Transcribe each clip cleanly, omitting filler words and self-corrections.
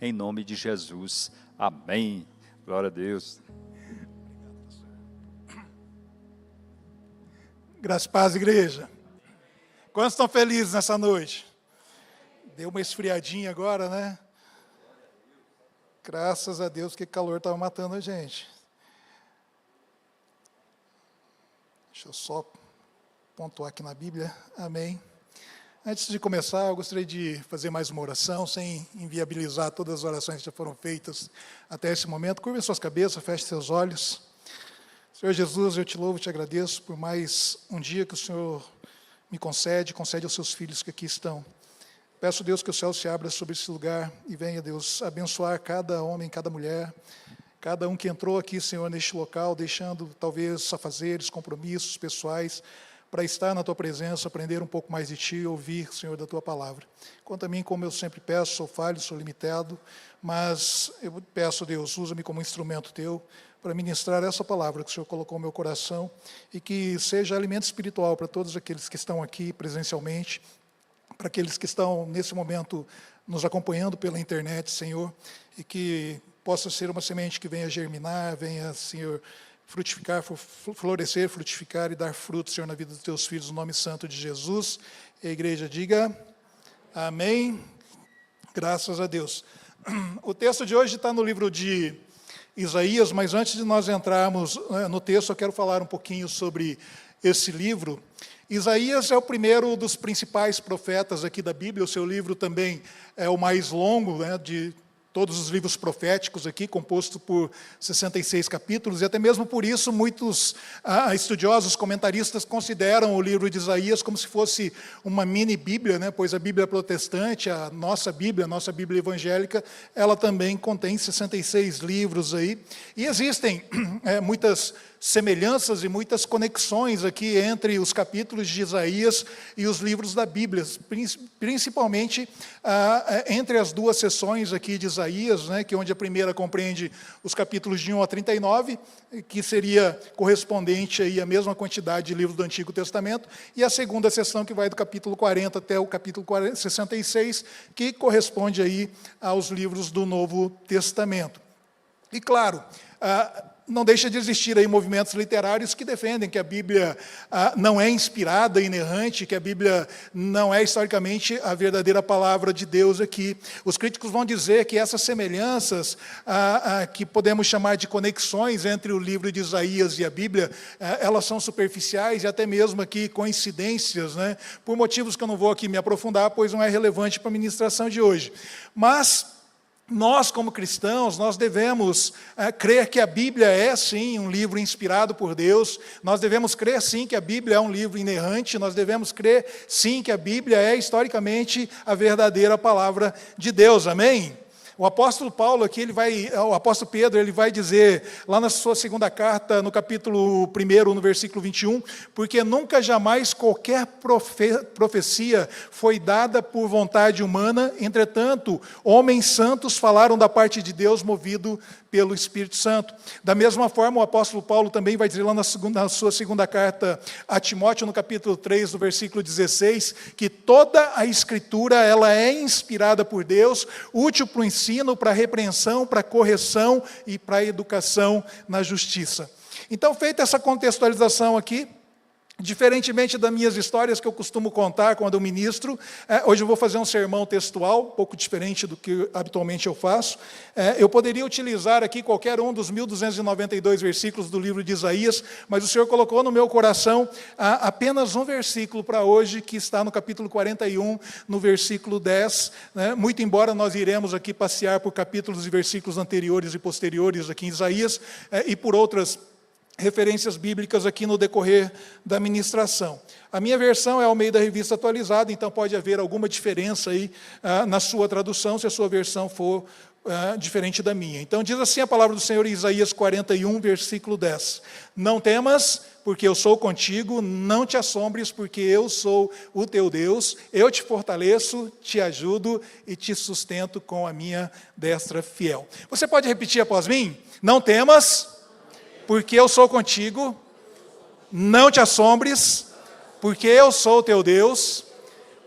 em nome de Jesus. Amém. Glória a Deus. Graças e paz, igreja. Quantos estão felizes nessa noite? Deu uma esfriadinha agora, né? Graças a Deus, que calor estava matando a gente. Deixa eu só pontuar aqui na Bíblia. Amém. Antes de começar, eu gostaria de fazer mais uma oração, sem inviabilizar todas as orações que já foram feitas até esse momento. Curve suas cabeças, feche seus olhos. Senhor Jesus, eu te louvo e te agradeço por mais um dia que o Senhor me concede aos seus filhos que aqui estão. Peço, Deus, que o céu se abra sobre esse lugar e venha, Deus, abençoar cada homem, cada mulher, cada um que entrou aqui, Senhor, neste local, deixando talvez afazeres, compromissos pessoais, para estar na Tua presença, aprender um pouco mais de Ti e ouvir, Senhor, da Tua palavra. Quanto a mim, como eu sempre peço, sou falho, sou limitado, mas eu peço, Deus, usa-me como instrumento Teu, para ministrar essa palavra que o Senhor colocou no meu coração e que seja alimento espiritual para todos aqueles que estão aqui presencialmente, para aqueles que estão nesse momento nos acompanhando pela internet, Senhor, e que possa ser uma semente que venha germinar, venha, Senhor, frutificar, florescer, frutificar e dar fruto, Senhor, na vida dos Teus filhos, no nome santo de Jesus. E a igreja diga amém. Graças a Deus. O texto de hoje está no livro de Isaías, mas antes de nós entrarmos no texto, eu quero falar um pouquinho sobre esse livro. Isaías é o primeiro dos principais profetas aqui da Bíblia, o seu livro também é o mais longo, né, de todos os livros proféticos aqui, composto por 66 capítulos, e até mesmo por isso muitos estudiosos, comentaristas consideram o livro de Isaías como se fosse uma mini-bíblia, né? Pois a Bíblia protestante, a nossa Bíblia evangélica, ela também contém 66 livros aí, e existem muitas semelhanças e muitas conexões aqui entre os capítulos de Isaías e os livros da Bíblia, principalmente entre as duas sessões aqui de Isaías, né, que onde a primeira compreende os capítulos de 1 a 39, que seria correspondente aí à mesma quantidade de livros do Antigo Testamento, e a segunda sessão que vai do capítulo 40 até o capítulo 66, que corresponde aí aos livros do Novo Testamento. E claro, não deixa de existir aí movimentos literários que defendem que a Bíblia não é inspirada, inerrante, que a Bíblia não é historicamente a verdadeira palavra de Deus aqui. Os críticos vão dizer que essas semelhanças, que podemos chamar de conexões entre o livro de Isaías e a Bíblia, elas são superficiais e até mesmo aqui coincidências, né, por motivos que eu não vou aqui me aprofundar, pois não é relevante para a ministração de hoje. Mas nós, como cristãos, nós devemos crer que a Bíblia é, sim, um livro inspirado por Deus, nós devemos crer, sim, que a Bíblia é um livro inerrante, nós devemos crer, sim, que a Bíblia é, historicamente, a verdadeira palavra de Deus, amém? O apóstolo Paulo aqui, o apóstolo Pedro, ele vai dizer, lá na sua segunda carta, no capítulo 1, no versículo 21, porque nunca jamais qualquer profecia foi dada por vontade humana, entretanto, homens santos falaram da parte de Deus, movido pelo Espírito Santo. Da mesma forma, o apóstolo Paulo também vai dizer lá na sua segunda carta a Timóteo, no capítulo 3, no versículo 16, que toda a Escritura ela é inspirada por Deus, útil para o ensino, para a repreensão, para a correção e para a educação na justiça. Então, feita essa contextualização aqui, diferentemente das minhas histórias que eu costumo contar quando eu ministro, hoje eu vou fazer um sermão textual, um pouco diferente do que habitualmente eu faço. Eu poderia utilizar aqui qualquer um dos 1.292 versículos do livro de Isaías, mas o Senhor colocou no meu coração apenas um versículo para hoje, que está no capítulo 41, no versículo 10. Né? Muito embora nós iremos aqui passear por capítulos e versículos anteriores e posteriores aqui em Isaías, e por outras referências bíblicas aqui no decorrer da ministração. A minha versão é Almeida Revista Atualizada, então pode haver alguma diferença aí na sua tradução, se a sua versão for diferente da minha. Então diz assim a palavra do Senhor em Isaías 41, versículo 10. Não temas, porque eu sou contigo, não te assombres, porque eu sou o teu Deus, eu te fortaleço, te ajudo e te sustento com a minha destra fiel. Você pode repetir após mim? Não temas, porque eu sou contigo, não te assombres, porque eu sou o teu Deus,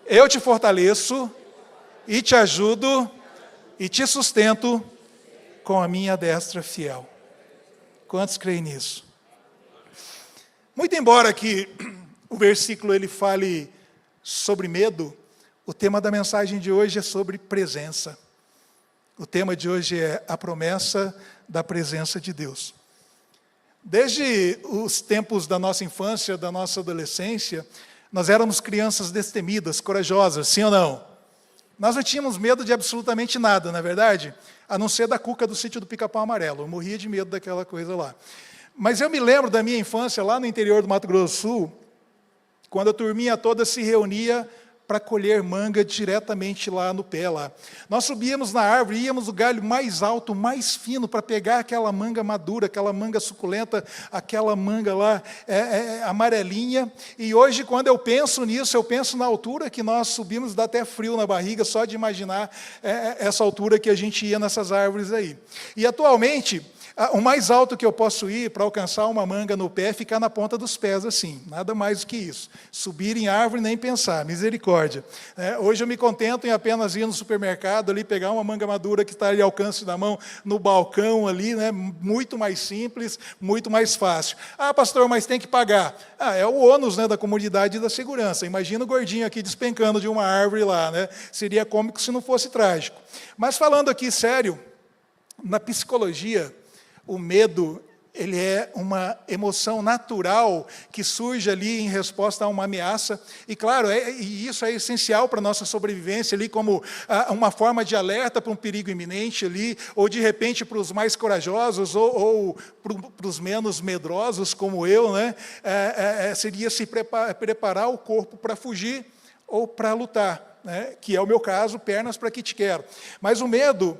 eu te fortaleço e te ajudo e te sustento com a minha destra fiel. Quantos creem nisso? Muito embora que o versículo ele fale sobre medo, o tema da mensagem de hoje é sobre presença. O tema de hoje é a promessa da presença de Deus. Desde os tempos da nossa infância, da nossa adolescência, nós éramos crianças destemidas, corajosas, sim ou não? Nós não tínhamos medo de absolutamente nada, não é verdade? A não ser da cuca do sítio do Pica-Pau Amarelo. Eu morria de medo daquela coisa lá. Mas eu me lembro da minha infância lá no interior do Mato Grosso do Sul, quando a turminha toda se reunia para colher manga diretamente lá no pé. Lá. Nós subíamos na árvore, íamos no galho mais alto, mais fino, para pegar aquela manga madura, aquela manga suculenta, aquela manga lá amarelinha. E hoje, quando eu penso nisso, eu penso na altura que nós subimos, dá até frio na barriga, só de imaginar essa altura que a gente ia nessas árvores aí. E atualmente, o mais alto que eu posso ir para alcançar uma manga no pé é ficar na ponta dos pés assim, nada mais do que isso. Subir em árvore nem pensar, misericórdia. Hoje eu me contento em apenas ir no supermercado ali, pegar uma manga madura que está ali ao alcance da mão, no balcão ali, né? Muito mais simples, muito mais fácil. Ah, pastor, mas tem que pagar. É o ônus, né, da comodidade e da segurança. Imagina o gordinho aqui despencando de uma árvore lá, né? Seria cômico se não fosse trágico. Mas falando aqui sério, na psicologia, o medo, ele é uma emoção natural que surge ali em resposta a uma ameaça. E, claro, e isso é essencial para a nossa sobrevivência, ali como uma forma de alerta para um perigo iminente, ali, ou, de repente, para os mais corajosos, ou para os menos medrosos, como eu, né? Seria se preparar o corpo para fugir ou para lutar, né? Que é o meu caso, pernas para que te quero. Mas o medo,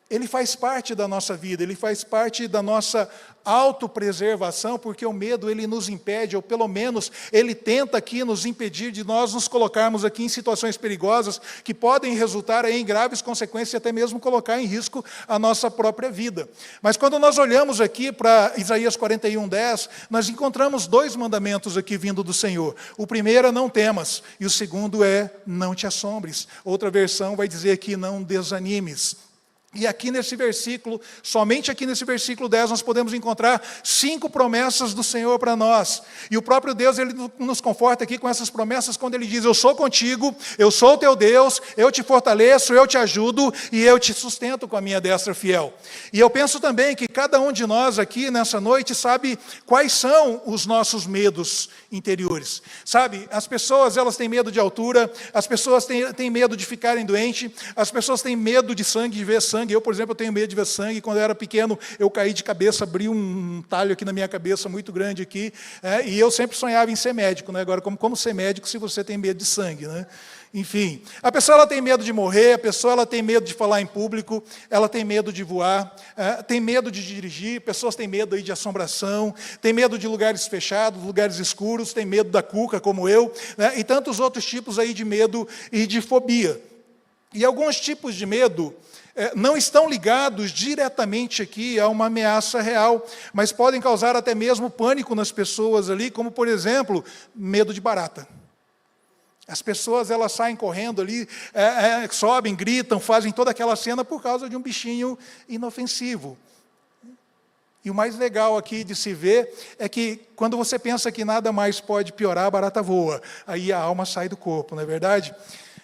ele faz parte da nossa vida, ele faz parte da nossa autopreservação, porque o medo, ele nos impede, ou pelo menos ele tenta aqui nos impedir de nós nos colocarmos aqui em situações perigosas que podem resultar em graves consequências e até mesmo colocar em risco a nossa própria vida. Mas quando nós olhamos aqui para Isaías 41:10, nós encontramos dois mandamentos aqui vindo do Senhor. O primeiro é não temas, e o segundo é não te assombres. Outra versão vai dizer aqui não desanimes. E aqui nesse versículo, somente aqui nesse versículo 10, nós podemos encontrar 5 promessas do Senhor para nós. E o próprio Deus, ele nos conforta aqui com essas promessas quando ele diz: eu sou contigo, eu sou o teu Deus, eu te fortaleço, eu te ajudo e eu te sustento com a minha destra fiel. E eu penso também que cada um de nós aqui nessa noite sabe quais são os nossos medos interiores. Sabe, as pessoas, elas têm medo de altura, as pessoas têm medo de ficarem doentes, as pessoas têm medo de sangue, de ver sangue. Eu, por exemplo, tenho medo de ver sangue. Quando eu era pequeno, eu caí de cabeça, abri um talho aqui na minha cabeça, muito grande aqui, e eu sempre sonhava em ser médico, né? Agora, como ser médico se você tem medo de sangue, né? Enfim, a pessoa ela tem medo de morrer, a pessoa ela tem medo de falar em público, ela tem medo de voar, tem medo de dirigir, pessoas têm medo aí de assombração, tem medo de lugares fechados, lugares escuros, tem medo da cuca, como eu, né? E tantos outros tipos aí de medo e de fobia. E alguns tipos de medo não estão ligados diretamente aqui a uma ameaça real, mas podem causar até mesmo pânico nas pessoas ali, como, por exemplo, medo de barata. As pessoas, elas saem correndo ali, sobem, gritam, fazem toda aquela cena por causa de um bichinho inofensivo. E o mais legal aqui de se ver é que quando você pensa que nada mais pode piorar, a barata voa. Aí a alma sai do corpo, não é verdade?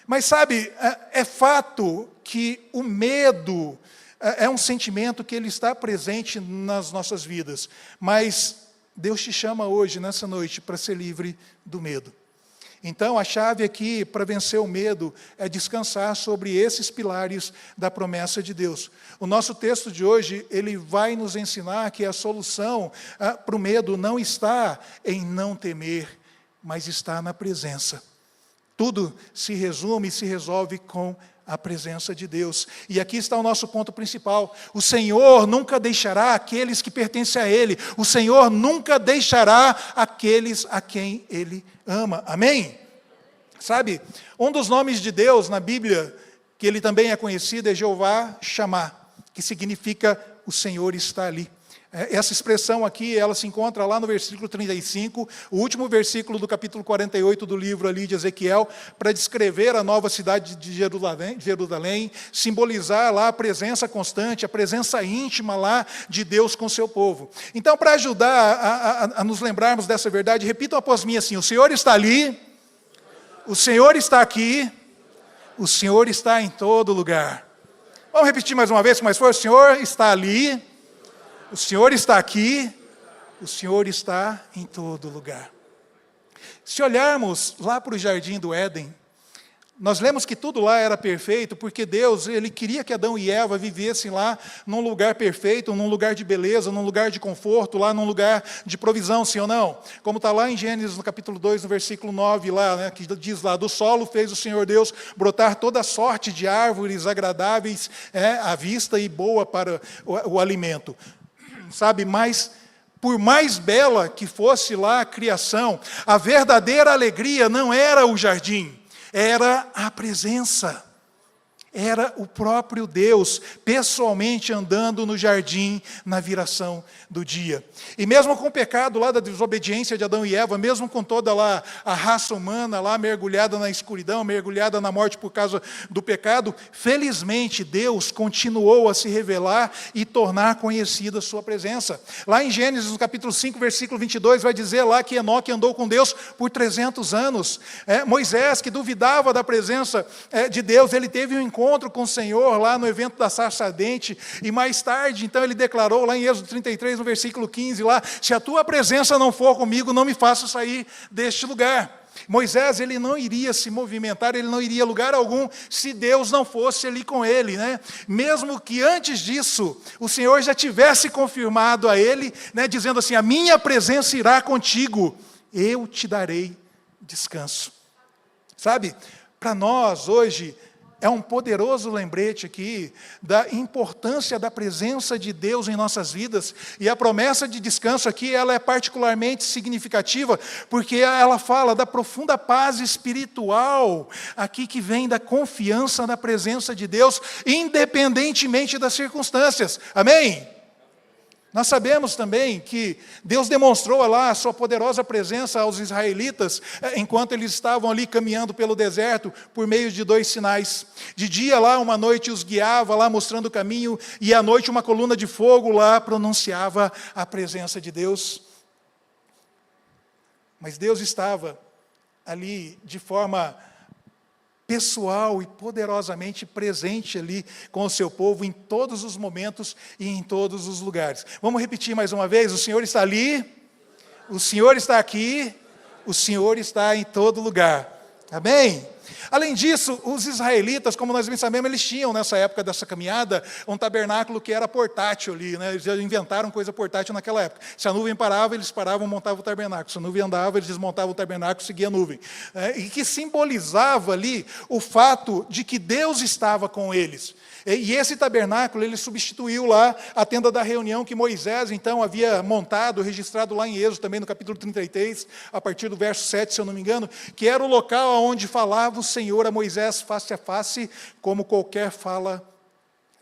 Mas sabe, é fato que o medo é um sentimento que ele está presente nas nossas vidas. Mas Deus te chama hoje, nessa noite, para ser livre do medo. Então, a chave aqui para vencer o medo é descansar sobre esses pilares da promessa de Deus. O nosso texto de hoje, ele vai nos ensinar que a solução para o medo não está em não temer, mas está na presença. Tudo se resume e se resolve com a presença de Deus. E aqui está o nosso ponto principal. O Senhor nunca deixará aqueles que pertencem a Ele. O Senhor nunca deixará aqueles a quem Ele ama. Amém? Sabe, um dos nomes de Deus na Bíblia, que Ele também é conhecido, é Jeová Shammah, que significa o Senhor está ali. Essa expressão aqui, ela se encontra lá no versículo 35, o último versículo do capítulo 48 do livro ali de Ezequiel, para descrever a nova cidade de Jerusalém, simbolizar lá a presença constante, a presença íntima lá de Deus com o seu povo. Então, para ajudar a nos lembrarmos dessa verdade, repitam após mim assim: o Senhor está ali, o Senhor está aqui, o Senhor está em todo lugar. Vamos repetir mais uma vez com mais força: o Senhor está ali, o Senhor está aqui, o Senhor está em todo lugar. Se olharmos lá para o jardim do Éden, nós lemos que tudo lá era perfeito, porque Deus, Ele queria que Adão e Eva vivessem lá num lugar perfeito, num lugar de beleza, num lugar de conforto, lá num lugar de provisão, sim ou não? Como está lá em Gênesis, no capítulo 2, no versículo 9, lá, né, que diz lá: do solo fez o Senhor Deus brotar toda sorte de árvores agradáveis à vista e boa para o alimento. Sabe, mas por mais bela que fosse lá a criação, a verdadeira alegria não era o jardim, era a presença. Era o próprio Deus, pessoalmente andando no jardim, na viração do dia. E mesmo com o pecado lá da desobediência de Adão e Eva, mesmo com toda lá a raça humana lá mergulhada na escuridão, mergulhada na morte por causa do pecado, felizmente Deus continuou a se revelar e tornar conhecida a sua presença. Lá em Gênesis, no capítulo 5, versículo 22, vai dizer lá que Enoque andou com Deus por 300 anos. Moisés, que duvidava da presença de Deus, ele teve um encontro com o Senhor lá no evento da sarça ardente, e mais tarde, então, ele declarou lá em Êxodo 33, no versículo 15, lá: se a tua presença não for comigo, não me faça sair deste lugar. Moisés, ele não iria se movimentar, ele não iria a lugar algum, se Deus não fosse ali com ele, né? Mesmo que antes disso, o Senhor já tivesse confirmado a ele, né, dizendo assim: a minha presença irá contigo, eu te darei descanso. Sabe, para nós hoje, é um poderoso lembrete aqui da importância da presença de Deus em nossas vidas. E a promessa de descanso aqui, ela é particularmente significativa, porque ela fala da profunda paz espiritual, aqui que vem da confiança na presença de Deus, independentemente das circunstâncias. Amém? Nós sabemos também que Deus demonstrou lá a sua poderosa presença aos israelitas, enquanto eles estavam ali caminhando pelo deserto, por meio de 2 sinais. De dia lá, uma noite os guiava lá, mostrando o caminho, e à noite uma coluna de fogo lá pronunciava a presença de Deus. Mas Deus estava ali de forma pessoal e poderosamente presente ali com o seu povo em todos os momentos e em todos os lugares. Vamos repetir mais uma vez: o Senhor está ali, o Senhor está aqui, o Senhor está em todo lugar. Amém? Além disso, os israelitas, como nós bem sabemos, eles tinham nessa época dessa caminhada um tabernáculo que era portátil ali, né? Eles já inventaram coisa portátil naquela época. Se a nuvem parava, eles paravam e montavam o tabernáculo. Se a nuvem andava, eles desmontavam o tabernáculo e seguiam a nuvem. E que simbolizava ali o fato de que Deus estava com eles. E esse tabernáculo, ele substituiu lá a tenda da reunião que Moisés, então, havia montado, registrado lá em Êxodo, também no capítulo 33, a partir do verso 7, se eu não me engano, que era o local onde falava o Senhor a Moisés face a face, como qualquer fala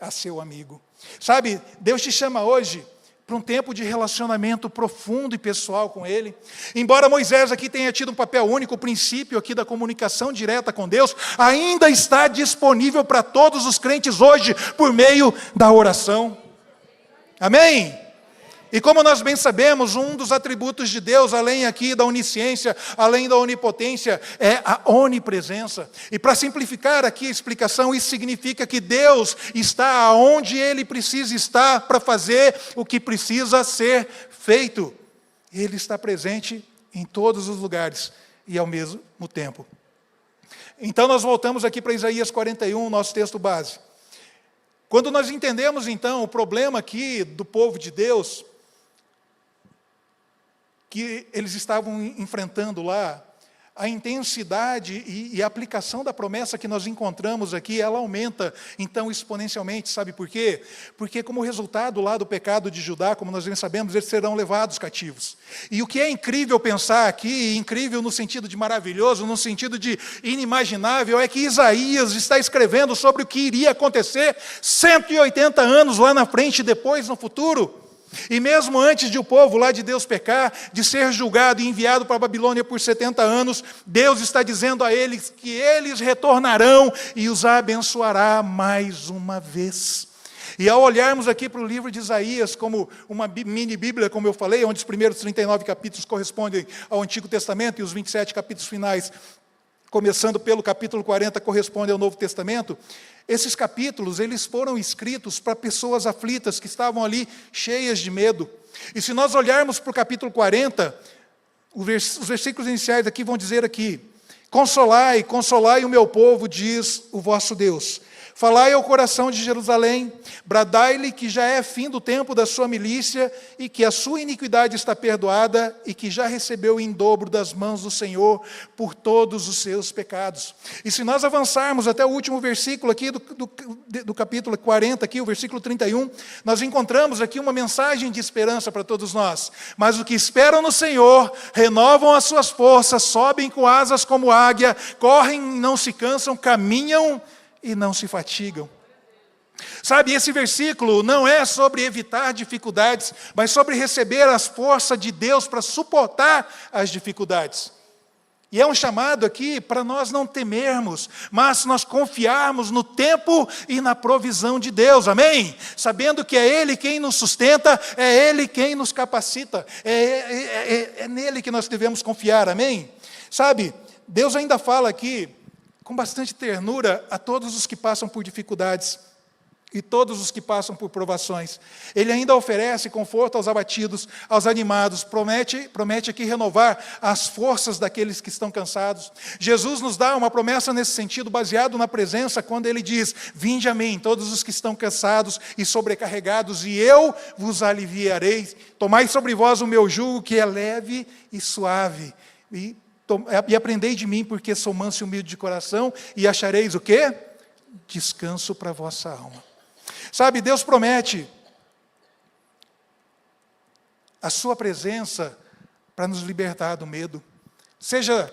a seu amigo. Sabe, Deus te chama hoje para um tempo de relacionamento profundo e pessoal com Ele. Embora Moisés aqui tenha tido um papel único, o princípio aqui da comunicação direta com Deus ainda está disponível para todos os crentes hoje, por meio da oração. Amém? E como nós bem sabemos, um dos atributos de Deus, além aqui da onisciência, além da onipotência, é a onipresença. E para simplificar aqui a explicação, isso significa que Deus está onde Ele precisa estar para fazer o que precisa ser feito. Ele está presente em todos os lugares e ao mesmo tempo. Então nós voltamos aqui para Isaías 41, nosso texto base. Quando nós entendemos então o problema aqui do povo de Deus, que eles estavam enfrentando lá, a intensidade e a aplicação da promessa que nós encontramos aqui, ela aumenta, então, exponencialmente. Sabe por quê? Porque como resultado lá do pecado de Judá, como nós bem sabemos, eles serão levados cativos. E o que é incrível pensar aqui, incrível no sentido de maravilhoso, no sentido de inimaginável, é que Isaías está escrevendo sobre o que iria acontecer 180 anos lá na frente, depois, no futuro. E mesmo antes de o povo lá de Deus pecar, de ser julgado e enviado para a Babilônia por 70 anos, Deus está dizendo a eles que eles retornarão e os abençoará mais uma vez. E ao olharmos aqui para o livro de Isaías, como uma mini Bíblia, como eu falei, onde os primeiros 39 capítulos correspondem ao Antigo Testamento e os 27 capítulos finais, começando pelo capítulo 40, correspondem ao Novo Testamento, esses capítulos, eles foram escritos para pessoas aflitas que estavam ali cheias de medo. E se nós olharmos para o capítulo 40, os versículos iniciais aqui vão dizer aqui: consolai, consolai o meu povo, diz o vosso Deus. Falai ao coração de Jerusalém, bradai-lhe que já é fim do tempo da sua milícia, e que a sua iniquidade está perdoada, e que já recebeu em dobro das mãos do Senhor por todos os seus pecados. E se nós avançarmos até o último versículo aqui do capítulo 40, aqui, o versículo 31, nós encontramos aqui uma mensagem de esperança para todos nós. Mas os que esperam no Senhor, renovam as suas forças, sobem com asas como águia, correm e não se cansam, caminham e não se fatigam. Sabe, esse versículo não é sobre evitar dificuldades, mas sobre receber as forças de Deus para suportar as dificuldades. E é um chamado aqui para nós não temermos, mas nós confiarmos no tempo e na provisão de Deus, amém? Sabendo que é Ele quem nos sustenta, é Ele quem nos capacita, é nele que nós devemos confiar, amém? Sabe, Deus ainda fala aqui, com bastante ternura, a todos os que passam por dificuldades e todos os que passam por provações. Ele ainda oferece conforto aos abatidos, aos animados, promete aqui renovar as forças daqueles que estão cansados. Jesus nos dá uma promessa nesse sentido, baseado na presença, quando Ele diz: vinde a mim, todos os que estão cansados e sobrecarregados, e eu vos aliviarei. Tomai sobre vós o meu jugo, que é leve e suave, e aprendei de mim, porque sou manso e humilde de coração, e achareis o quê? Descanso para a vossa alma. Sabe, Deus promete a sua presença para nos libertar do medo, seja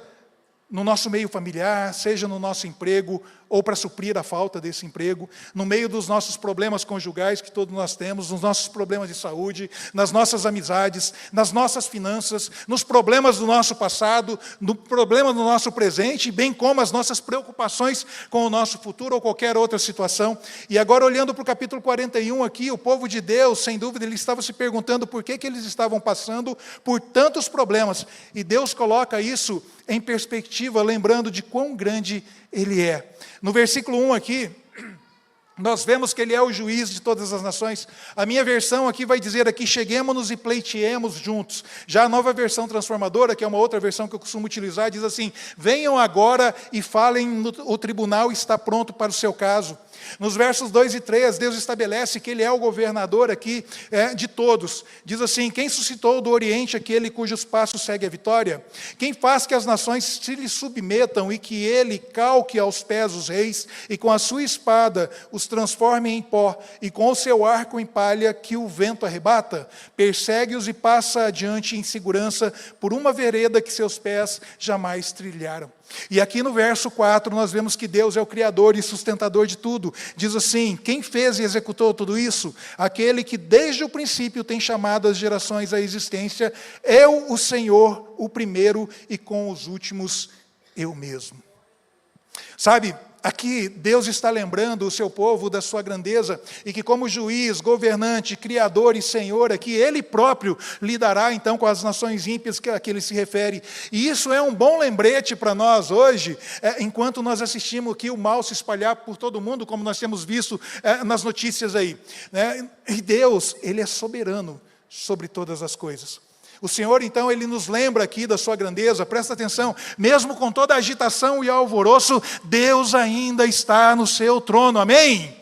no nosso meio familiar, seja no nosso emprego, ou para suprir a falta desse emprego, no meio dos nossos problemas conjugais que todos nós temos, nos nossos problemas de saúde, nas nossas amizades, nas nossas finanças, nos problemas do nosso passado, no problema do nosso presente, bem como as nossas preocupações com o nosso futuro ou qualquer outra situação. E agora, olhando para o capítulo 41 aqui, o povo de Deus, sem dúvida, ele estava se perguntando por que eles estavam passando por tantos problemas. E Deus coloca isso em perspectiva, lembrando de quão grande Ele é. No versículo 1 aqui, nós vemos que Ele é o juiz de todas as nações. A minha versão aqui vai dizer aqui: cheguemo-nos e pleiteemos juntos. Já a nova versão transformadora, que é uma outra versão que eu costumo utilizar, diz assim: venham agora e falem, o tribunal está pronto para o seu caso. Nos versos 2 e 3, Deus estabelece que Ele é o governador aqui de todos. Diz assim: quem suscitou do Oriente aquele cujos passos segue a vitória? Quem faz que as nações se lhe submetam e que Ele calque aos pés os reis, e com a sua espada os transforme em pó, e com o seu arco em palha que o vento arrebata? Persegue-os e passa adiante em segurança por uma vereda que seus pés jamais trilharam. E aqui no verso 4 nós vemos que Deus é o Criador e sustentador de tudo. Diz assim: quem fez e executou tudo isso? Aquele que desde o princípio tem chamado as gerações à existência, eu, o Senhor, o primeiro, e com os últimos eu mesmo. Sabe, aqui Deus está lembrando o seu povo da sua grandeza, e que como juiz, governante, criador e senhor aqui, Ele próprio lidará então com as nações ímpias a que Ele se refere. E isso é um bom lembrete para nós hoje, enquanto nós assistimos aqui o mal se espalhar por todo o mundo, como nós temos visto nas notícias aí, né? E Deus, Ele é soberano sobre todas as coisas. O Senhor, então, Ele nos lembra aqui da sua grandeza. Presta atenção, mesmo com toda a agitação e alvoroço, Deus ainda está no seu trono, amém?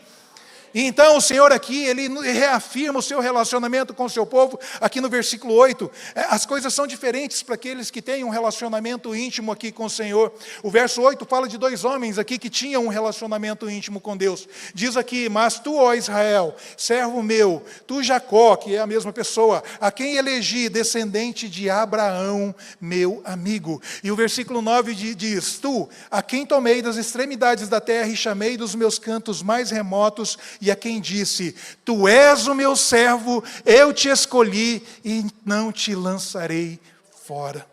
E então o Senhor aqui, Ele reafirma o seu relacionamento com o seu povo, aqui no versículo 8. As coisas são diferentes para aqueles que têm um relacionamento íntimo aqui com o Senhor. O verso 8 fala de dois homens aqui que tinham um relacionamento íntimo com Deus. Diz aqui: mas tu, ó Israel, servo meu, tu Jacó, que é a mesma pessoa, a quem elegi, descendente de Abraão, meu amigo. E o versículo 9 diz: tu, a quem tomei das extremidades da terra e chamei dos meus cantos mais remotos, e a quem disse: Tu és o meu servo, eu te escolhi e não te lançarei fora.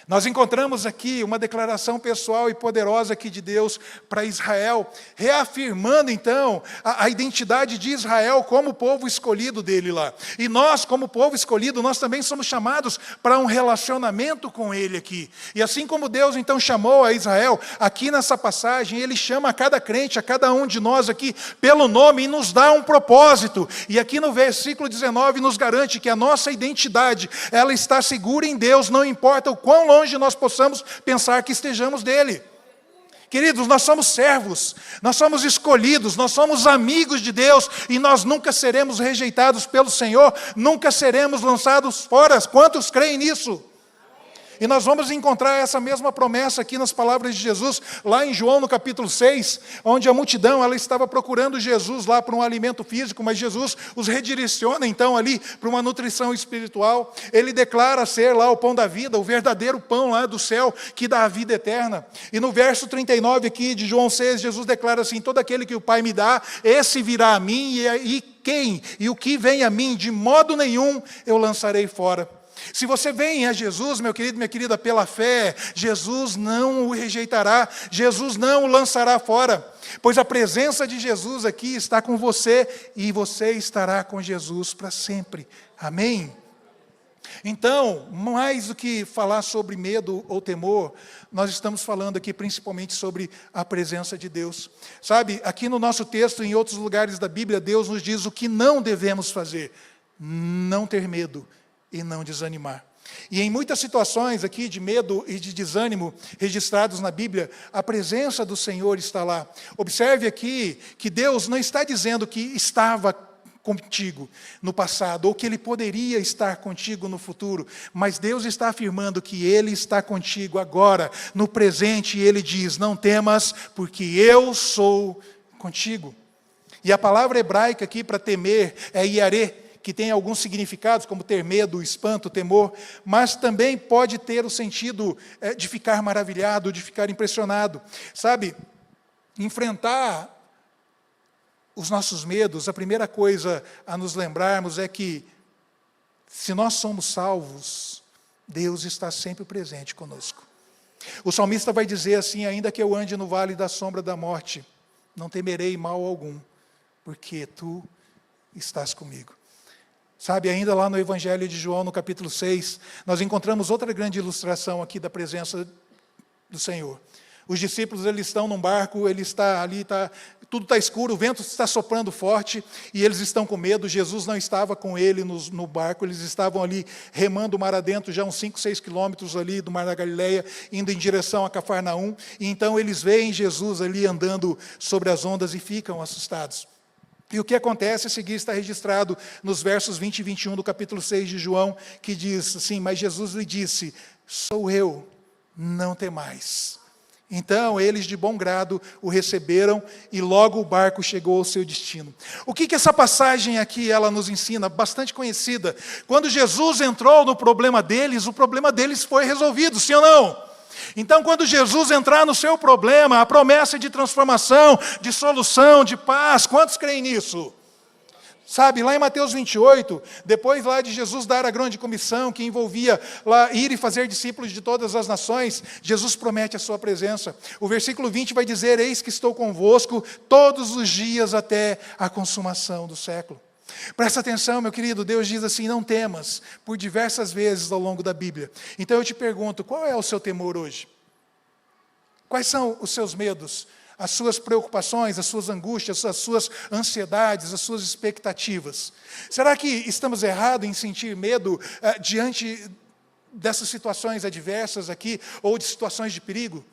Nós encontramos aqui uma declaração pessoal e poderosa aqui de Deus para Israel, reafirmando então a identidade de Israel como povo escolhido dele lá. E nós, como povo escolhido, nós também somos chamados para um relacionamento com ele aqui. E assim como Deus então chamou a Israel, aqui nessa passagem, ele chama a cada crente, a cada um de nós aqui, pelo nome e nos dá um propósito. E aqui no versículo 19 nos garante que a nossa identidade, ela está segura em Deus, não importa o quão longe nós possamos pensar que estejamos dele. Queridos, nós somos servos, nós somos escolhidos, nós somos amigos de Deus e nós nunca seremos rejeitados pelo Senhor, nunca seremos lançados fora. Quantos creem nisso? E nós vamos encontrar essa mesma promessa aqui nas palavras de Jesus, lá em João no capítulo 6, onde a multidão ela estava procurando Jesus lá para um alimento físico, mas Jesus os redireciona então ali para uma nutrição espiritual. Ele declara ser lá o pão da vida, o verdadeiro pão lá do céu, que dá a vida eterna. E no verso 39 aqui de João 6, Jesus declara assim: todo aquele que o Pai me dá, esse virá a mim, e o que vem a mim, de modo nenhum eu lançarei fora. Se você vem a Jesus, meu querido, minha querida, pela fé, Jesus não o rejeitará, Jesus não o lançará fora, pois a presença de Jesus aqui está com você e você estará com Jesus para sempre. Amém? Então, mais do que falar sobre medo ou temor, nós estamos falando aqui principalmente sobre a presença de Deus. Sabe, aqui no nosso texto, em outros lugares da Bíblia, Deus nos diz o que não devemos fazer: não ter medo e não desanimar. E em muitas situações aqui de medo e de desânimo registrados na Bíblia, a presença do Senhor está lá. Observe aqui que Deus não está dizendo que estava contigo no passado, ou que Ele poderia estar contigo no futuro, mas Deus está afirmando que Ele está contigo agora, no presente, e Ele diz: não temas, porque eu sou contigo. E a palavra hebraica aqui para temer é iarê, que tem alguns significados, como ter medo, espanto, temor, mas também pode ter o sentido de ficar maravilhado, de ficar impressionado. Sabe, enfrentar os nossos medos, a primeira coisa a nos lembrarmos é que, se nós somos salvos, Deus está sempre presente conosco. O salmista vai dizer assim: ainda que eu ande no vale da sombra da morte, não temerei mal algum, porque tu estás comigo. Sabe, ainda lá no Evangelho de João, no capítulo 6, nós encontramos outra grande ilustração aqui da presença do Senhor. Os discípulos, eles estão num barco, ele está ali, tudo está escuro, o vento está soprando forte, e eles estão com medo. Jesus não estava com ele no barco, eles estavam ali remando o mar adentro, já uns 5, 6 quilômetros ali do mar da Galileia, indo em direção a Cafarnaum, e então eles veem Jesus ali andando sobre as ondas e ficam assustados. E o que acontece a seguir está registrado nos versos 20 e 21 do capítulo 6 de João, que diz assim: mas Jesus lhe disse: sou eu, não temais. Então eles de bom grado o receberam e logo o barco chegou ao seu destino. O que essa passagem aqui ela nos ensina? Bastante conhecida. Quando Jesus entrou no problema deles, o problema deles foi resolvido, sim ou não? Então, quando Jesus entrar no seu problema, a promessa de transformação, de solução, de paz, quantos creem nisso? Sabe, lá em Mateus 28, depois lá de Jesus dar a grande comissão, que envolvia lá ir e fazer discípulos de todas as nações, Jesus promete a sua presença. O versículo 20 vai dizer: eis que estou convosco todos os dias até a consumação do século. Presta atenção, meu querido, Deus diz assim: não temas, por diversas vezes ao longo da Bíblia. Então eu te pergunto, qual é o seu temor hoje? Quais são os seus medos, as suas preocupações, as suas angústias, as suas ansiedades, as suas expectativas? Será que estamos errados em sentir medo diante dessas situações adversas aqui, ou de situações de perigo?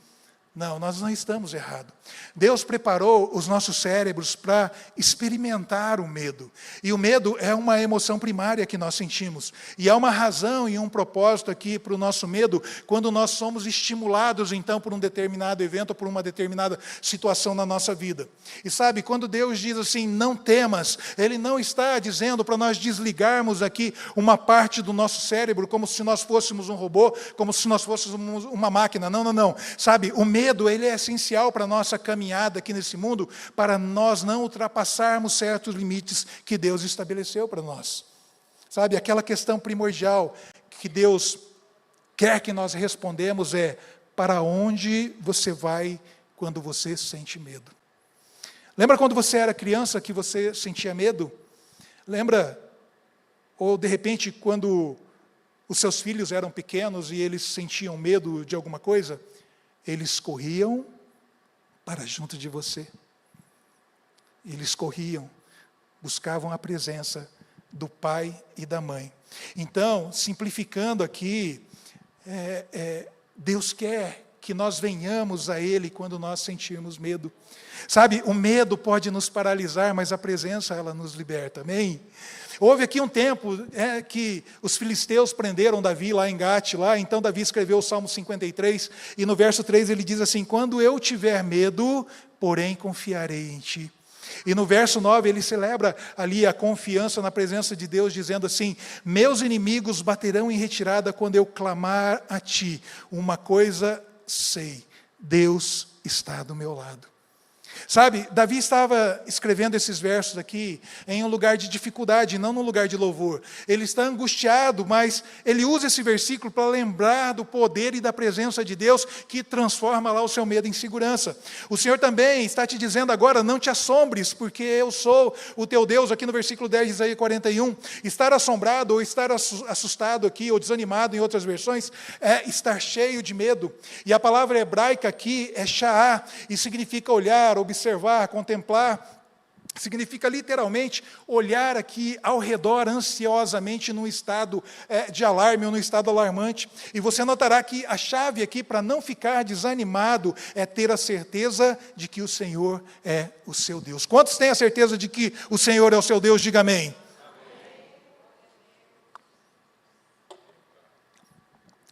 Não, nós não estamos errados. Deus preparou os nossos cérebros para experimentar o medo. E o medo é uma emoção primária que nós sentimos. E há uma razão e um propósito aqui para o nosso medo, quando nós somos estimulados, então, por um determinado evento, por uma determinada situação na nossa vida. E sabe, quando Deus diz assim: não temas, Ele não está dizendo para nós desligarmos aqui uma parte do nosso cérebro, como se nós fôssemos um robô, como se nós fôssemos uma máquina. Não, não, não. Sabe, o medo medo, ele é essencial para a nossa caminhada aqui nesse mundo, para nós não ultrapassarmos certos limites que Deus estabeleceu para nós. Sabe, aquela questão primordial que Deus quer que nós respondemos é: para onde você vai quando você sente medo? Lembra quando você era criança que você sentia medo? Lembra, ou de repente, quando os seus filhos eram pequenos e eles sentiam medo de alguma coisa? Eles corriam para junto de você. Eles corriam, buscavam a presença do pai e da mãe. Então, simplificando aqui, Deus quer que nós venhamos a Ele quando nós sentirmos medo. Sabe, o medo pode nos paralisar, mas a presença, ela nos liberta, amém? Houve aqui um tempo que os filisteus prenderam Davi lá em Gate, então Davi escreveu o Salmo 53, e no verso 3 ele diz assim: quando eu tiver medo, porém confiarei em ti. E no verso 9 ele celebra ali a confiança na presença de Deus, dizendo assim: meus inimigos baterão em retirada quando eu clamar a ti. Uma coisa sei, Deus está do meu lado. Sabe, Davi estava escrevendo esses versos aqui em um lugar de dificuldade, não num lugar de louvor. Ele está angustiado, mas ele usa esse versículo para lembrar do poder e da presença de Deus que transforma lá o seu medo em segurança. O Senhor também está te dizendo agora: não te assombres, porque eu sou o teu Deus, aqui no versículo 10 de Isaías 41. Estar assombrado ou estar assustado aqui, ou desanimado em outras versões, é estar cheio de medo. E a palavra hebraica aqui é sha'á, e significa olhar, observar, contemplar. Significa literalmente olhar aqui ao redor ansiosamente num estado de alarme ou num estado alarmante. E você notará que a chave aqui para não ficar desanimado é ter a certeza de que o Senhor é o seu Deus. Quantos têm a certeza de que o Senhor é o seu Deus? Diga amém.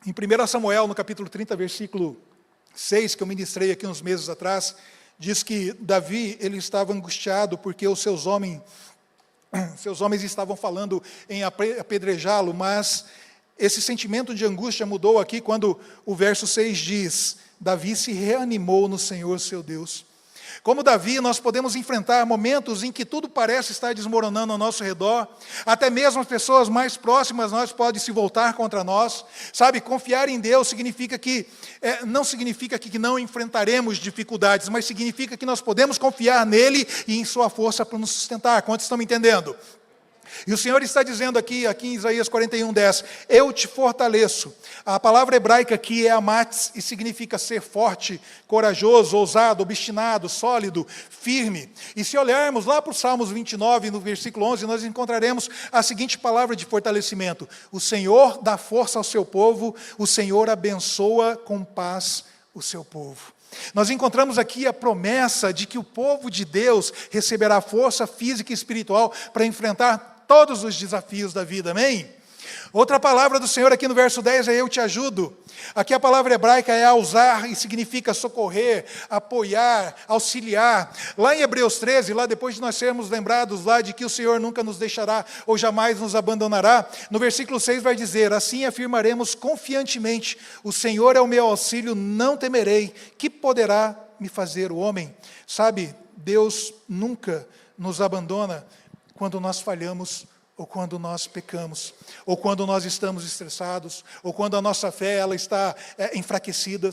Em 1 Samuel, no capítulo 30, versículo 6, que eu ministrei aqui uns meses atrás, diz que Davi, ele estava angustiado porque os seus homens estavam falando em apedrejá-lo, mas esse sentimento de angústia mudou aqui quando o verso 6 diz: Davi se reanimou no Senhor seu Deus. Como Davi, nós podemos enfrentar momentos em que tudo parece estar desmoronando ao nosso redor, até mesmo as pessoas mais próximas nós podem se voltar contra nós. Sabe, confiar em Deus significa que, não significa que não enfrentaremos dificuldades, mas significa que nós podemos confiar nele e em sua força para nos sustentar. Quantos estão me entendendo? E o Senhor está dizendo aqui em Isaías 41:10, eu te fortaleço. A palavra hebraica aqui é amatz, e significa ser forte, corajoso, ousado, obstinado, sólido, firme. E se olharmos lá para o Salmos 29, no versículo 11, nós encontraremos a seguinte palavra de fortalecimento: o Senhor dá força ao seu povo, o Senhor abençoa com paz o seu povo. Nós encontramos aqui a promessa de que o povo de Deus receberá força física e espiritual para enfrentar todos os desafios da vida, amém? Outra palavra do Senhor aqui no verso 10 é eu te ajudo. Aqui a palavra hebraica é auzar e significa socorrer, apoiar, auxiliar. Lá em Hebreus 13, lá depois de nós sermos lembrados lá de que o Senhor nunca nos deixará ou jamais nos abandonará, no versículo 6 vai dizer, assim afirmaremos confiantemente, o Senhor é o meu auxílio, não temerei, que poderá me fazer o homem? Sabe, Deus nunca nos abandona quando nós falhamos, ou quando nós pecamos, ou quando nós estamos estressados, ou quando a nossa fé ela está enfraquecida.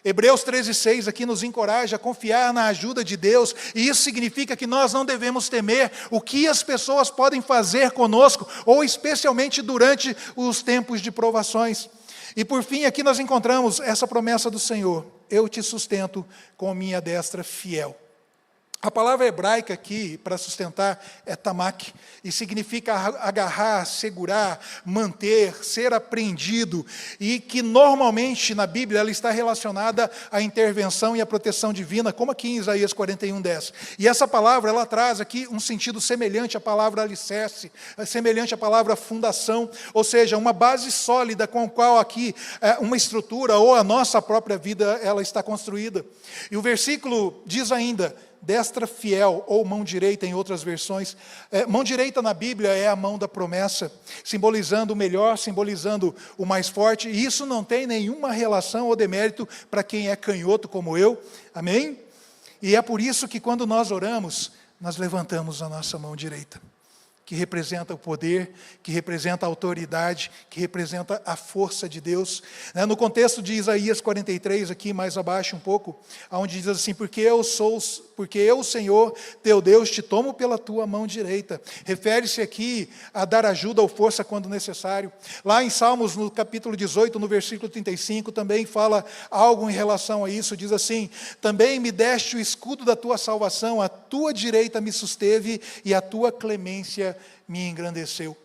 Hebreus 13:6 aqui nos encoraja a confiar na ajuda de Deus, e isso significa que nós não devemos temer o que as pessoas podem fazer conosco, ou especialmente durante os tempos de provações. E por fim, aqui nós encontramos essa promessa do Senhor: eu te sustento com minha destra fiel. A palavra hebraica aqui, para sustentar, é tamak, e significa agarrar, segurar, manter, ser apreendido, e que normalmente na Bíblia ela está relacionada à intervenção e à proteção divina, como aqui em Isaías 41:10. E essa palavra, ela traz aqui um sentido semelhante à palavra alicerce, semelhante à palavra fundação, ou seja, uma base sólida com a qual aqui uma estrutura ou a nossa própria vida ela está construída. E o versículo diz ainda, destra fiel, ou mão direita em outras versões. Mão direita na Bíblia é a mão da promessa, simbolizando o melhor, simbolizando o mais forte, e isso não tem nenhuma relação ou demérito para quem é canhoto como eu, amém? E é por isso que quando nós oramos, nós levantamos a nossa mão direita, que representa o poder, que representa a autoridade, que representa a força de Deus. No contexto de Isaías 43, aqui mais abaixo um pouco, onde diz assim, porque eu, Senhor, teu Deus, te tomo pela tua mão direita. Refere-se aqui a dar ajuda ou força quando necessário. Lá em Salmos, no capítulo 18, no versículo 35, também fala algo em relação a isso, diz assim, também me deste o escudo da tua salvação, a tua direita me susteve e a tua clemência me engrandeceu.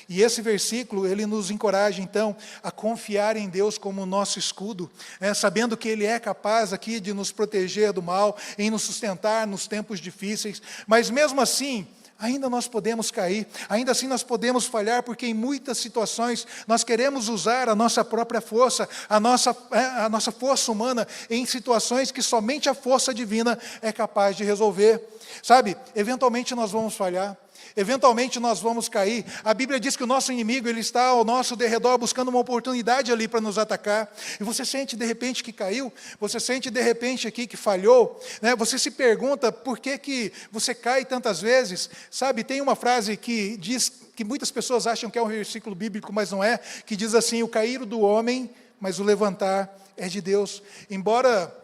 E esse versículo, ele nos encoraja, então, a confiar em Deus como nosso escudo, sabendo que Ele é capaz aqui de nos proteger do mal, em nos sustentar nos tempos difíceis, mas mesmo assim, ainda nós podemos cair, ainda assim nós podemos falhar, porque em muitas situações nós queremos usar a nossa própria força, a nossa força humana, em situações que somente a força divina é capaz de resolver. Sabe, eventualmente nós vamos falhar, eventualmente nós vamos cair. A Bíblia diz que o nosso inimigo, ele está ao nosso derredor buscando uma oportunidade ali para nos atacar. E você sente de repente que caiu, você sente de repente aqui que falhou, Você se pergunta por que você cai tantas vezes. Sabe, tem uma frase que diz, que muitas pessoas acham que é um versículo bíblico, mas não é, que diz assim, o cair do homem, mas o levantar é de Deus. Embora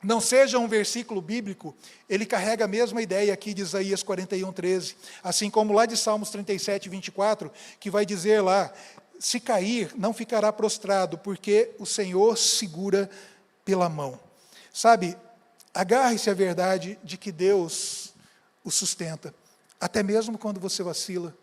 não seja um versículo bíblico, ele carrega a mesma ideia aqui de Isaías 41, 13, assim como lá de Salmos 37, 24, que vai dizer lá, se cair, não ficará prostrado, porque o Senhor segura pela mão. Sabe, agarre-se à verdade de que Deus o sustenta, até mesmo quando você vacila,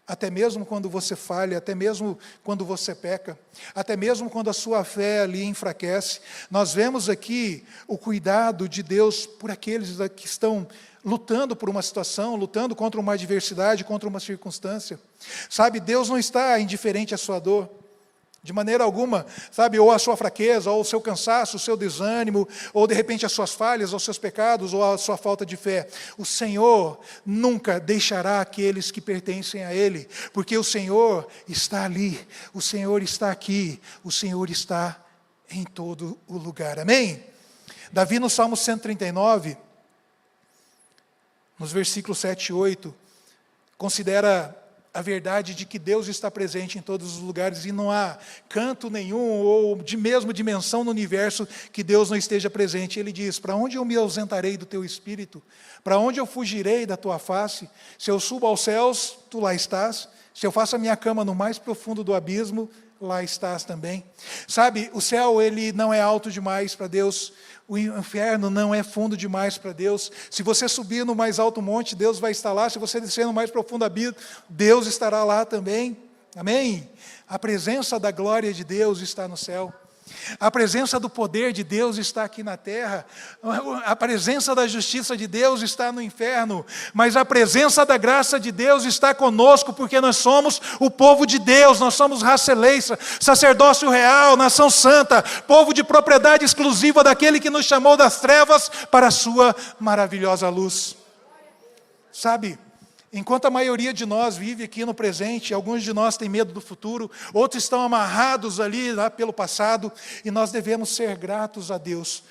até mesmo quando você falha, até mesmo quando você peca, até mesmo quando a sua fé ali enfraquece. Nós vemos aqui o cuidado de Deus por aqueles que estão lutando por uma situação, lutando contra uma adversidade, contra uma circunstância. Sabe, Deus não está indiferente à sua dor, de maneira alguma, sabe, ou a sua fraqueza, ou o seu cansaço, o seu desânimo, ou de repente as suas falhas, ou os seus pecados, ou a sua falta de fé. O Senhor nunca deixará aqueles que pertencem a Ele, porque o Senhor está ali, o Senhor está aqui, o Senhor está em todo o lugar. Amém? Davi no Salmo 139, nos versículos 7 e 8, considera a verdade de que Deus está presente em todos os lugares e não há canto nenhum ou de mesma dimensão no universo que Deus não esteja presente. Ele diz, para onde eu me ausentarei do teu espírito? Para onde eu fugirei da tua face? Se eu subo aos céus, tu lá estás. Se eu faço a minha cama no mais profundo do abismo, lá estás também. Sabe, o céu, ele não é alto demais para Deus. O inferno não é fundo demais para Deus. Se você subir no mais alto monte, Deus vai estar lá. Se você descer no mais profundo abismo, Deus estará lá também. Amém? A presença da glória de Deus está no céu. A presença do poder de Deus está aqui na terra. A presença da justiça de Deus está no inferno. Mas a presença da graça de Deus está conosco, porque nós somos o povo de Deus, nós somos raça eleita, sacerdócio real, nação santa, povo de propriedade exclusiva daquele que nos chamou das trevas para a sua maravilhosa luz. Sabe, enquanto a maioria de nós vive aqui no presente, alguns de nós têm medo do futuro, outros estão amarrados ali lá pelo passado, e nós devemos ser gratos a Deus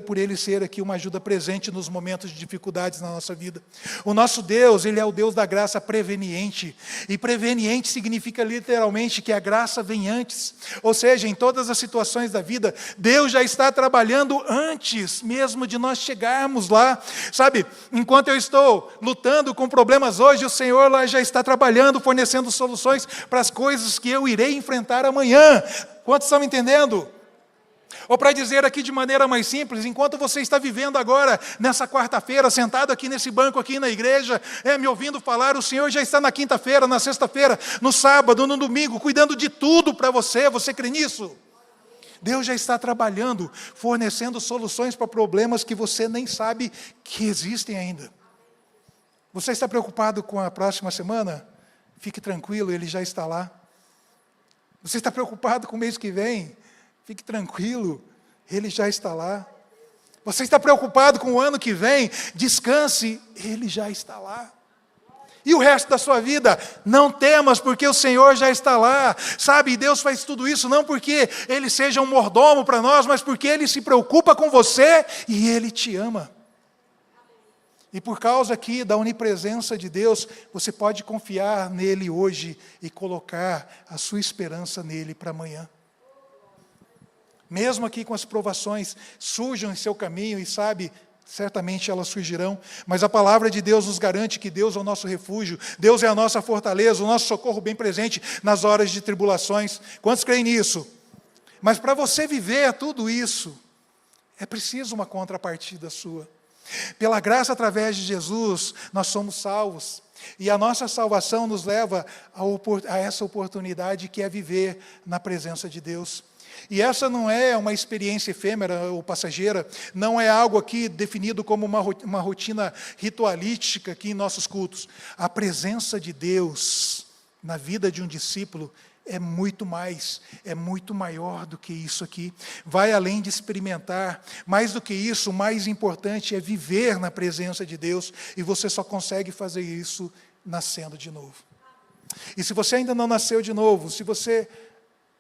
por Ele ser aqui uma ajuda presente nos momentos de dificuldades na nossa vida. O nosso Deus, Ele é o Deus da graça preveniente, e preveniente significa literalmente que a graça vem antes, ou seja, em todas as situações da vida, Deus já está trabalhando antes mesmo de nós chegarmos lá. Sabe, enquanto eu estou lutando com problemas hoje, o Senhor lá já está trabalhando, fornecendo soluções para as coisas que eu irei enfrentar amanhã. Quantos estão me entendendo? Ou para dizer aqui de maneira mais simples, enquanto você está vivendo agora, nessa quarta-feira, sentado aqui nesse banco aqui na igreja, me ouvindo falar, o Senhor já está na quinta-feira, na sexta-feira, no sábado, no domingo, cuidando de tudo para você. Você crê nisso? Deus já está trabalhando, fornecendo soluções para problemas que você nem sabe que existem ainda. Você está preocupado com a próxima semana? Fique tranquilo, Ele já está lá. Você está preocupado com o mês que vem? Fique tranquilo, Ele já está lá. Você está preocupado com o ano que vem? Descanse, Ele já está lá. E o resto da sua vida, não temas, porque o Senhor já está lá. Sabe, Deus faz tudo isso não porque Ele seja um mordomo para nós, mas porque Ele se preocupa com você e Ele te ama. E por causa aqui da onipresença de Deus, você pode confiar nele hoje e colocar a sua esperança nele para amanhã. Mesmo aqui com as provações, surjam em seu caminho e sabe, certamente elas surgirão, mas a palavra de Deus nos garante que Deus é o nosso refúgio, Deus é a nossa fortaleza, o nosso socorro bem presente nas horas de tribulações. Quantos creem nisso? Mas para você viver tudo isso, é preciso uma contrapartida sua. Pela graça através de Jesus, nós somos salvos. E a nossa salvação nos leva a essa oportunidade que é viver na presença de Deus. E essa não é uma experiência efêmera ou passageira, não é algo aqui definido como uma rotina ritualística aqui em nossos cultos. A presença de Deus na vida de um discípulo é muito mais, é muito maior do que isso aqui. Vai além de experimentar. Mais do que isso, o mais importante é viver na presença de Deus. E você só consegue fazer isso nascendo de novo. E se você ainda não nasceu de novo, se você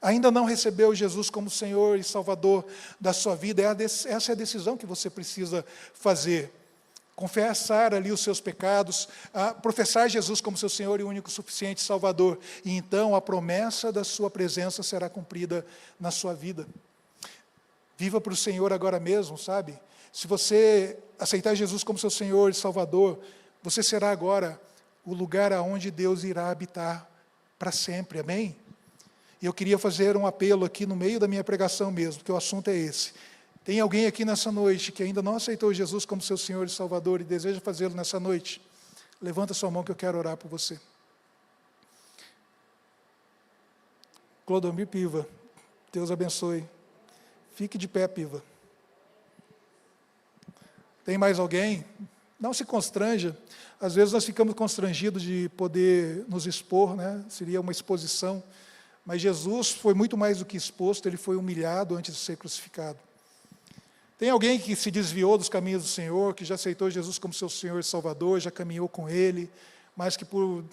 ainda não recebeu Jesus como Senhor e Salvador da sua vida, essa é a decisão que você precisa fazer. Confessar ali os seus pecados, professar Jesus como seu Senhor e único suficiente Salvador. E então a promessa da sua presença será cumprida na sua vida. Viva para o Senhor agora mesmo, sabe? Se você aceitar Jesus como seu Senhor e Salvador, você será agora o lugar aonde Deus irá habitar para sempre, amém? E eu queria fazer um apelo aqui no meio da minha pregação mesmo, porque o assunto é esse. Tem alguém aqui nessa noite que ainda não aceitou Jesus como seu Senhor e Salvador e deseja fazê-lo nessa noite? Levanta sua mão que eu quero orar por você. Clodomir Piva, Deus abençoe. Fique de pé, Piva. Tem mais alguém? Não se constranja. Às vezes nós ficamos constrangidos de poder nos expor, né? Seria uma exposição. Mas Jesus foi muito mais do que exposto, Ele foi humilhado antes de ser crucificado. Tem alguém que se desviou dos caminhos do Senhor, que já aceitou Jesus como seu Senhor e Salvador, já caminhou com Ele, mas que por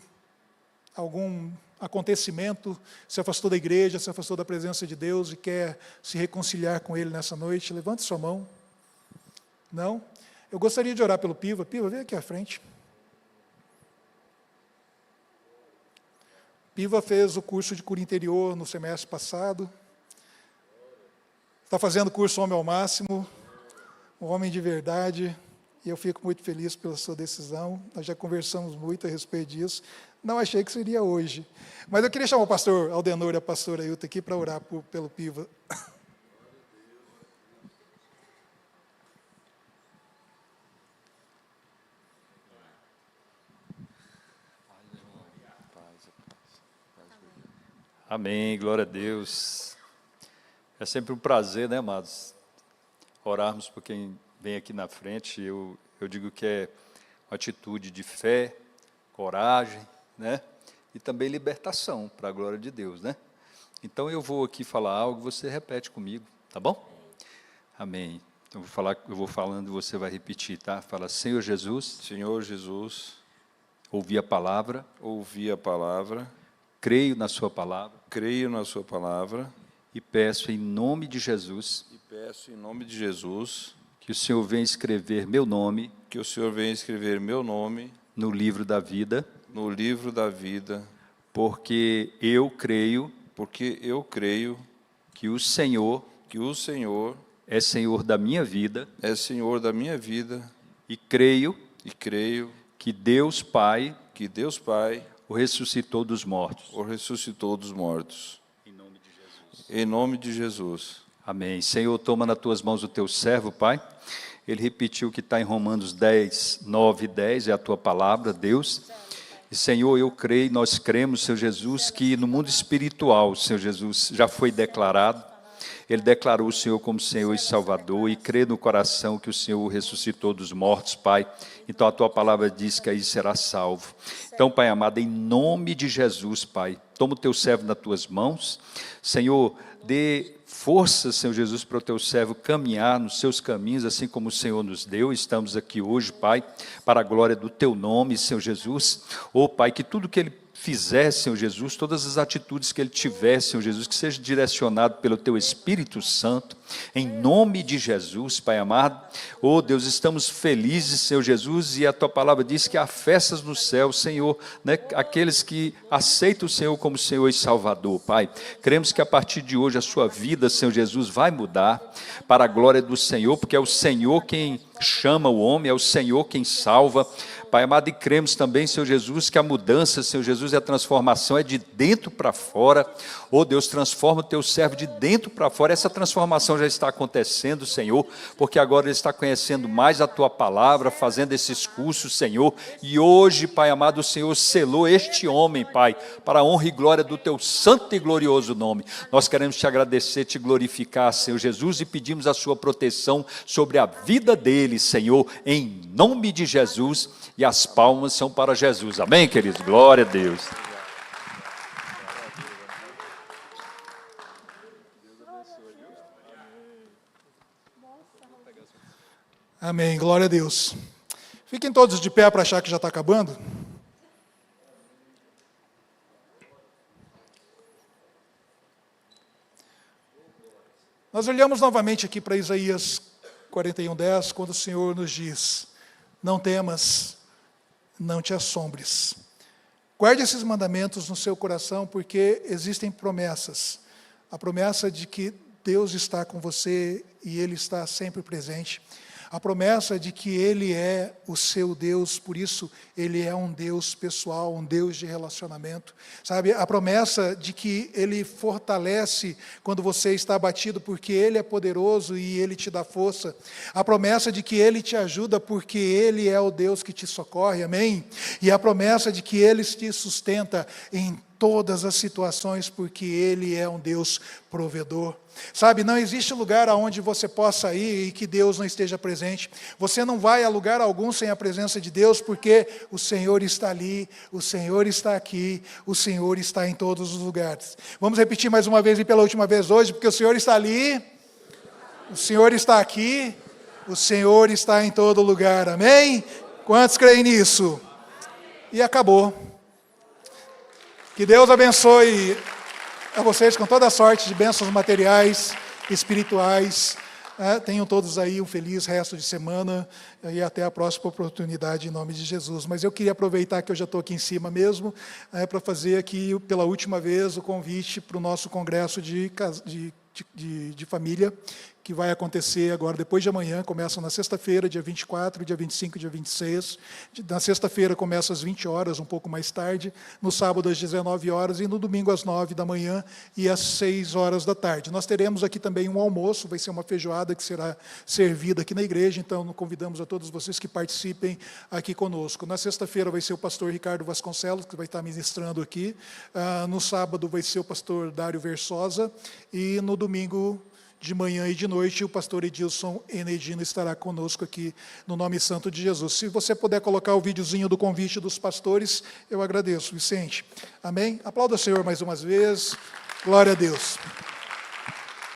algum acontecimento se afastou da igreja, se afastou da presença de Deus e quer se reconciliar com Ele nessa noite? Levante sua mão. Não? Eu gostaria de orar pelo Piva. Piva, vem aqui à frente. Piva fez o curso de cura interior no semestre passado. Está fazendo curso Homem ao Máximo, um homem de verdade, e eu fico muito feliz pela sua decisão. Nós já conversamos muito a respeito disso. Não achei que seria hoje. Mas eu queria chamar o pastor Aldenor e a pastora Ailton aqui para orar pelo Piva. Amém, glória a Deus. É sempre um prazer, né, amados, orarmos por quem vem aqui na frente. Eu digo que é uma atitude de fé, coragem, né, e também libertação, para a glória de Deus, né. Então eu vou aqui falar algo, você repete comigo, tá bom? Amém. Então eu vou falando e você vai repetir, tá? Fala, Senhor Jesus. Senhor Jesus. Ouvi a palavra. Ouvi a palavra. Creio na sua palavra. Creio na sua palavra. E peço em nome de Jesus. E peço em nome de Jesus. Que o Senhor venha escrever meu nome. Que o Senhor venha escrever meu nome. No livro da vida. No livro da vida. Porque eu creio. Porque eu creio. Que o Senhor. Que o Senhor. É Senhor da minha vida. É Senhor da minha vida. E creio. E creio. Que Deus Pai. Que Deus Pai. O ressuscitou dos mortos. O ressuscitou dos mortos. Em nome de Jesus. Em nome de Jesus. Amém. Senhor, toma nas tuas mãos o teu servo, Pai. Ele repetiu o que está em Romanos 10, 9 e 10, é a tua palavra, Deus. E, Senhor, eu creio, nós cremos, Senhor Jesus, que no mundo espiritual, Senhor Jesus, já foi declarado ele declarou o Senhor como Senhor e Salvador e crê no coração que o Senhor o ressuscitou dos mortos, Pai. Então a tua palavra diz que aí será salvo. Então, Pai amado, em nome de Jesus, Pai, toma o teu servo nas tuas mãos. Senhor, dê força, Senhor Jesus, para o teu servo caminhar nos seus caminhos, assim como o Senhor nos deu. Estamos aqui hoje, Pai, para a glória do teu nome, Senhor Jesus. Ó Pai, que tudo que ele fizer, Senhor Jesus, todas as atitudes que ele tiver, Senhor Jesus, que seja direcionado pelo teu Espírito Santo, em nome de Jesus, Pai amado. Oh Deus, estamos felizes, Senhor Jesus, e a tua palavra diz que há festas no céu, Senhor, né? Aqueles que aceitam o Senhor como Senhor e Salvador, Pai. Cremos que a partir de hoje a sua vida, Senhor Jesus, vai mudar para a glória do Senhor, porque é o Senhor quem chama o homem, é o Senhor quem salva, Pai amado, e cremos também, Senhor Jesus, que a mudança, Senhor Jesus, e a transformação é de dentro para fora. Oh Deus, transforma o teu servo de dentro para fora. Essa transformação já está acontecendo, Senhor, porque agora ele está conhecendo mais a tua palavra, fazendo esses cursos, Senhor, e hoje, Pai amado, o Senhor selou este homem, Pai, para a honra e glória do teu santo e glorioso nome. Nós queremos te agradecer, te glorificar, Senhor Jesus, e pedimos a sua proteção sobre a vida dele, Senhor, em nome de Jesus. E as palmas são para Jesus. Amém, queridos? Glória a Deus. Amém, glória a Deus. Fiquem todos de pé para achar que já está acabando. Nós olhamos novamente aqui para Isaías 41:10, quando o Senhor nos diz: não temas, não te assombres. Guarde esses mandamentos no seu coração, porque existem promessas. A promessa de que Deus está com você e Ele está sempre presente. A promessa de que Ele é o seu Deus, por isso Ele é um Deus pessoal, um Deus de relacionamento. Sabe, a promessa de que Ele fortalece quando você está abatido, porque Ele é poderoso e Ele te dá força. A promessa de que Ele te ajuda, porque Ele é o Deus que te socorre, amém? E a promessa de que Ele te sustenta em todas as situações, porque Ele é um Deus provedor. Sabe, não existe lugar aonde você possa ir e que Deus não esteja presente. Você não vai a lugar algum sem a presença de Deus, porque o Senhor está ali, o Senhor está aqui, o Senhor está em todos os lugares. Vamos repetir mais uma vez e pela última vez hoje, porque o Senhor está ali, o Senhor está aqui, o Senhor está em todo lugar, amém? Quantos creem nisso? E acabou. Que Deus abençoe a vocês com toda a sorte de bênçãos materiais, espirituais. Tenham todos aí um feliz resto de semana e até a próxima oportunidade em nome de Jesus. Mas eu queria aproveitar que eu já estou aqui em cima mesmo, para fazer aqui pela última vez o convite para o nosso congresso de família, que vai acontecer agora, depois de amanhã, começa na sexta-feira, dia 24, dia 25 e dia 26. Na sexta-feira começa às 20 horas, um pouco mais tarde, no sábado às 19 horas e no domingo às 9 da manhã e às 6 horas da tarde. Nós teremos aqui também um almoço, vai ser uma feijoada que será servida aqui na igreja, então convidamos a todos vocês que participem aqui conosco. Na sexta-feira vai ser o pastor Ricardo Vasconcelos, que vai estar ministrando aqui. No sábado vai ser o pastor Dário Versosa e no domingo de manhã e de noite, o pastor Edilson Enedino estará conosco aqui no nome santo de Jesus. Se você puder colocar o videozinho do convite dos pastores, eu agradeço, Vicente. Amém? Aplauda o Senhor mais uma vez. Glória a Deus.